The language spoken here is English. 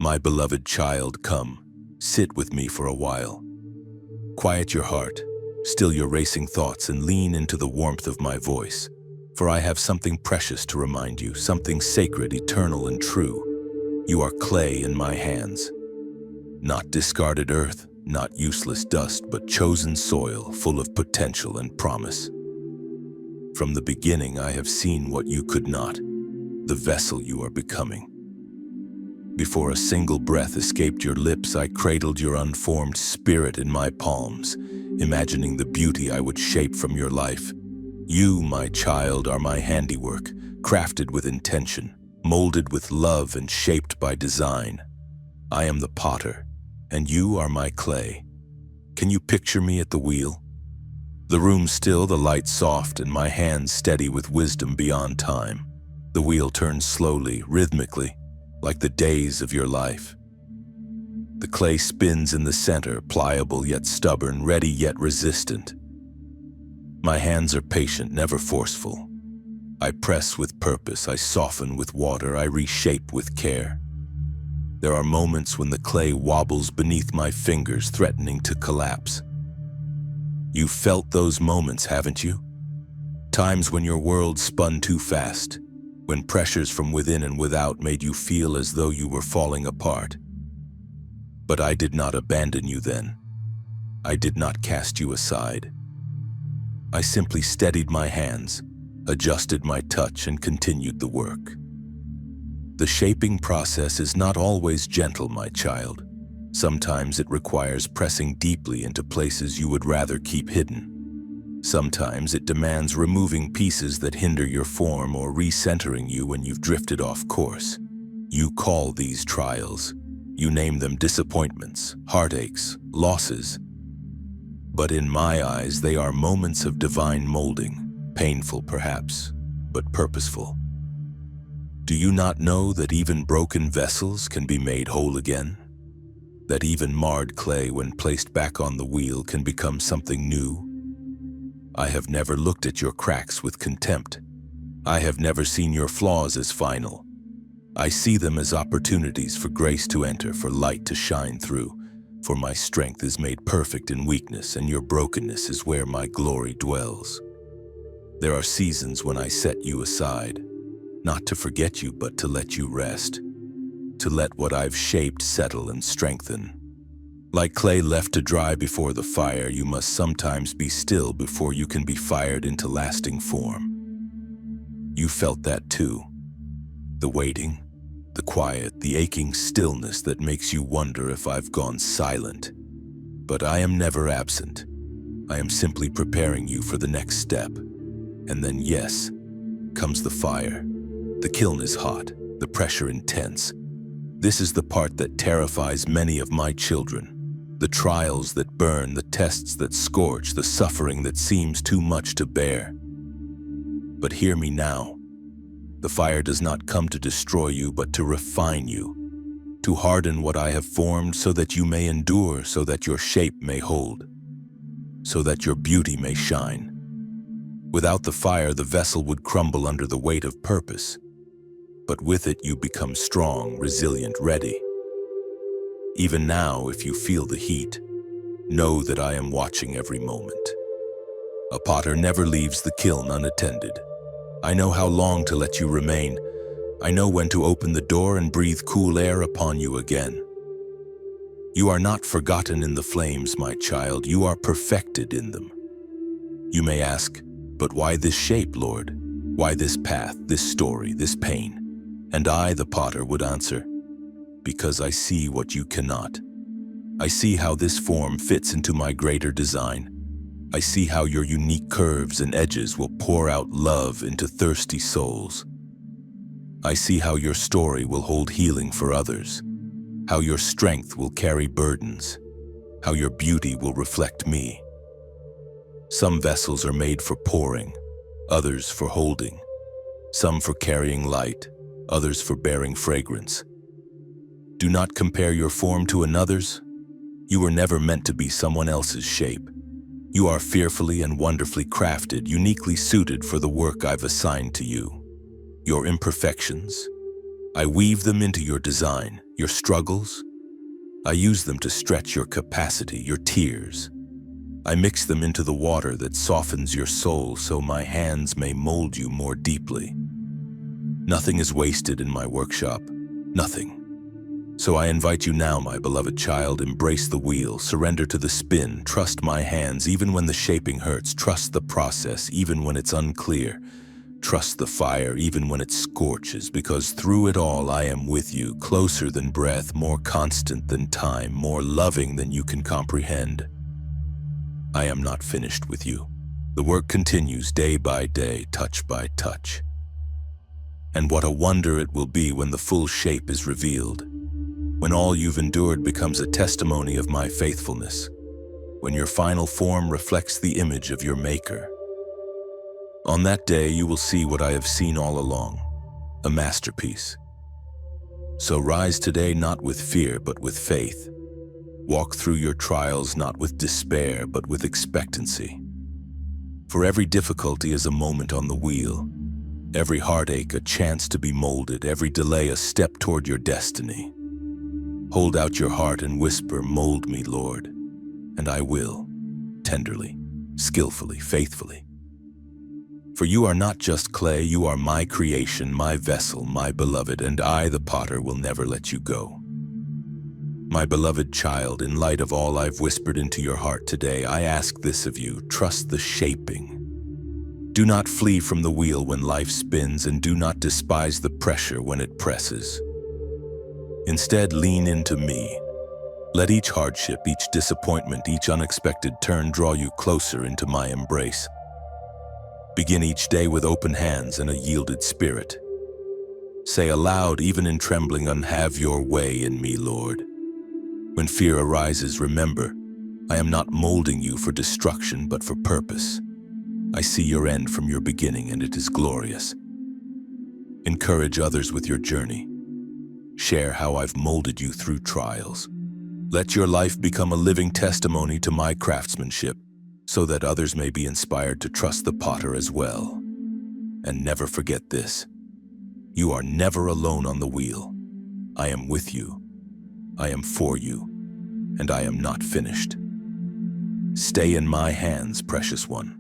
My beloved child, come, sit with me for a while. Quiet your heart, still your racing thoughts, and lean into the warmth of my voice. For I have something precious to remind you, something sacred, eternal, and true. You are clay in my hands. Not discarded earth, not useless dust, but chosen soil full of potential and promise. From the beginning, I have seen what you could not, the vessel you are becoming. Before a single breath escaped your lips, I cradled your unformed spirit in my palms, imagining the beauty I would shape from your life. You, my child, are my handiwork, crafted with intention, molded with love, and shaped by design. I am the potter, and you are my clay. Can you picture me at the wheel? The room still, the light soft, and my hands steady with wisdom beyond time. The wheel turns slowly, rhythmically, like the days of your life. The clay spins in the center, pliable yet stubborn, ready yet resistant. My hands are patient, never forceful. I press with purpose, I soften with water, I reshape with care. There are moments when the clay wobbles beneath my fingers, threatening to collapse. You've felt those moments, haven't you? Times when your world spun too fast, when pressures from within and without made you feel as though you were falling apart. But I did not abandon you then. I did not cast you aside. I simply steadied my hands, adjusted my touch, and continued the work. The shaping process is not always gentle, my child. Sometimes it requires pressing deeply into places you would rather keep hidden. Sometimes it demands removing pieces that hinder your form or recentering you when you've drifted off course. You call these trials. You name them disappointments, heartaches, losses. But in my eyes, they are moments of divine molding, painful perhaps, but purposeful. Do you not know that even broken vessels can be made whole again? That even marred clay, when placed back on the wheel, can become something new? I have never looked at your cracks with contempt. I have never seen your flaws as final. I see them as opportunities for grace to enter, for light to shine through. For my strength is made perfect in weakness, and your brokenness is where my glory dwells. There are seasons when I set you aside, not to forget you, but to let you rest, to let what I've shaped settle and strengthen. Like clay left to dry before the fire, you must sometimes be still before you can be fired into lasting form. You felt that too. The waiting, the quiet, the aching stillness that makes you wonder if I've gone silent. But I am never absent. I am simply preparing you for the next step. And then, yes, comes the fire. The kiln is hot, the pressure intense. This is the part that terrifies many of my children. The trials that burn, the tests that scorch, the suffering that seems too much to bear. But hear me now. The fire does not come to destroy you, but to refine you, to harden what I have formed so that you may endure, so that your shape may hold, so that your beauty may shine. Without the fire, the vessel would crumble under the weight of purpose, but with it you become strong, resilient, ready. Even now, if you feel the heat, know that I am watching every moment. A potter never leaves the kiln unattended. I know how long to let you remain. I know when to open the door and breathe cool air upon you again. You are not forgotten in the flames, my child. You are perfected in them. You may ask, but why this shape, Lord? Why this path, this story, this pain? And I, the potter, would answer, because I see what you cannot. I see how this form fits into my greater design. I see how your unique curves and edges will pour out love into thirsty souls. I see how your story will hold healing for others, how your strength will carry burdens, how your beauty will reflect me. Some vessels are made for pouring, others for holding, some for carrying light, others for bearing fragrance. Do not compare your form to another's. You were never meant to be someone else's shape. You are fearfully and wonderfully crafted, uniquely suited for the work I've assigned to you. Your imperfections, I weave them into your design, your struggles. I use them to stretch your capacity, your tears. I mix them into the water that softens your soul so my hands may mold you more deeply. Nothing is wasted in my workshop, nothing. So I invite you now, my beloved child, embrace the wheel, surrender to the spin, trust my hands even when the shaping hurts, trust the process even when it's unclear, trust the fire even when it scorches, because through it all I am with you, closer than breath, more constant than time, more loving than you can comprehend. I am not finished with you. The work continues day by day, touch by touch. And what a wonder it will be when the full shape is revealed. When all you've endured becomes a testimony of my faithfulness, when your final form reflects the image of your Maker. On that day, you will see what I have seen all along, a masterpiece. So rise today not with fear, but with faith. Walk through your trials not with despair, but with expectancy. For every difficulty is a moment on the wheel, every heartache a chance to be molded, every delay a step toward your destiny. Hold out your heart and whisper, "Mold me, Lord," and I will, tenderly, skillfully, faithfully. For you are not just clay, you are my creation, my vessel, my beloved, and I, the potter, will never let you go. My beloved child, in light of all I've whispered into your heart today, I ask this of you: trust the shaping. Do not flee from the wheel when life spins, and do not despise the pressure when it presses. Instead, lean into me. Let each hardship, each disappointment, each unexpected turn draw you closer into my embrace. Begin each day with open hands and a yielded spirit. Say aloud, even in trembling, "Have your way in me, Lord." When fear arises, remember, I am not molding you for destruction, but for purpose. I see your end from your beginning, and it is glorious. Encourage others with your journey. Share how I've molded you through trials. Let your life become a living testimony to my craftsmanship, so that others may be inspired to trust the potter as well. And never forget this: you are never alone on the wheel. I am with you, I am for you, and I am not finished. Stay in my hands, precious one.